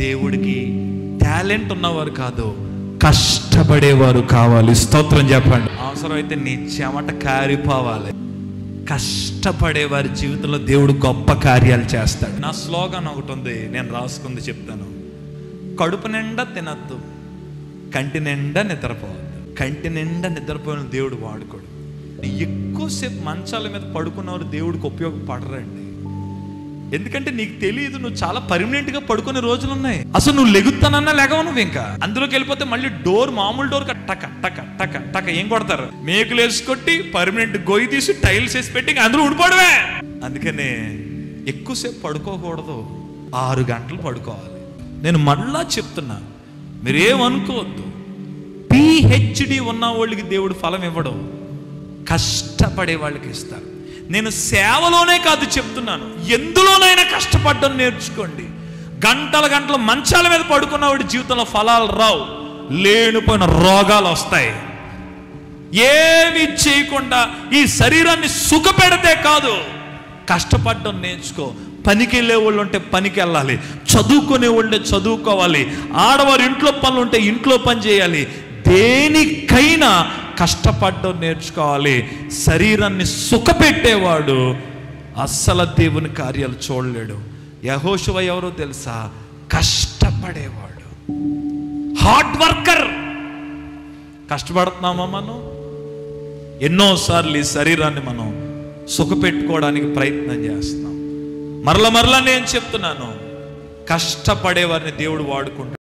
దేవుడికి టాలెంట్ ఉన్నవారు కాదు, కష్టపడేవారు కావాలి. స్తోత్రం చెప్పండి. అవసరమైతే నీ చెమట కారిపోవాలి. కష్టపడేవారి జీవితంలో దేవుడు గొప్ప కార్యాలు చేస్తాడు. నా స్లోగన్ ఒకటి ఉంది, నేను రాసుకుంది చెప్తాను. కడుపు నిండా తినద్దు, కంటి నిండా నిద్రపోవద్దు. కంటి నిండా నిద్రపోయిన దేవుడు వాడుకోడు. ఎక్కువసేపు మంచాల మీద పడుకున్నవారు దేవుడికి ఉపయోగపడరండి. ఎందుకంటే నీకు తెలియదు, నువ్వు చాలా పర్మనెంట్గా పడుకునే రోజులు ఉన్నాయి. అసలు నువ్వు లెగుతానన్నా లేగవు. నువ్వు ఇంకా అందులోకి వెళ్ళిపోతే మళ్ళీ డోర్, మామూలు డోర్ టక టక టక టక ఏం కొడతారు, మేకులు వేసి కొట్టి పర్మనెంట్ గొయ్యి తీసి టైల్స్ వేసి పెట్టి అందులో ఉండిపోవడమే. అందుకనే ఎక్కువసేపు పడుకోకూడదు, 6 గంటలు పడుకోవాలి. నేను మళ్ళా చెప్తున్నా, మీరేమనుకోవద్దు. PhD ఉన్న వాళ్ళకి దేవుడు ఫలం ఇవ్వడం, కష్టపడే వాళ్ళకి ఇస్తారు. నేను సేవలోనే కాదు చెప్తున్నాను, ఎందులోనైనా కష్టపడడం నేర్చుకోండి. గంటల గంటల మంచాల మీద పడుకున్న వాడి జీవితంలో ఫలాలు రావు, లేనిపోయిన రోగాలు వస్తాయి. ఏమి చేయకుండా ఈ శరీరాన్ని సుఖపెడితే కాదు, కష్టపడడం నేర్చుకో. పనికి వెళ్ళే వాళ్ళు ఉంటే పనికి వెళ్ళాలి, చదువుకునే వాళ్ళే చదువుకోవాలి, ఆడవారు ఇంట్లో పనులు ఉంటే ఇంట్లో పని చేయాలి. దేనికైనా కష్టపడడం నేర్చుకోవాలి. శరీరాన్ని సుఖపెట్టేవాడు అస్సలు దేవుని కార్యాలు చూడలేడు. యెహోషువ ఎవరో తెలుసా? కష్టపడేవాడు, హార్డ్ వర్కర్. కష్టపడుతున్నామా మనం? ఎన్నోసార్లు ఈ శరీరాన్ని మనం సుఖపెట్టుకోవడానికి ప్రయత్నం చేస్తున్నాం. మరలా నేను చెప్తున్నాను, కష్టపడేవారిని దేవుడు వాడుకుంటాడు.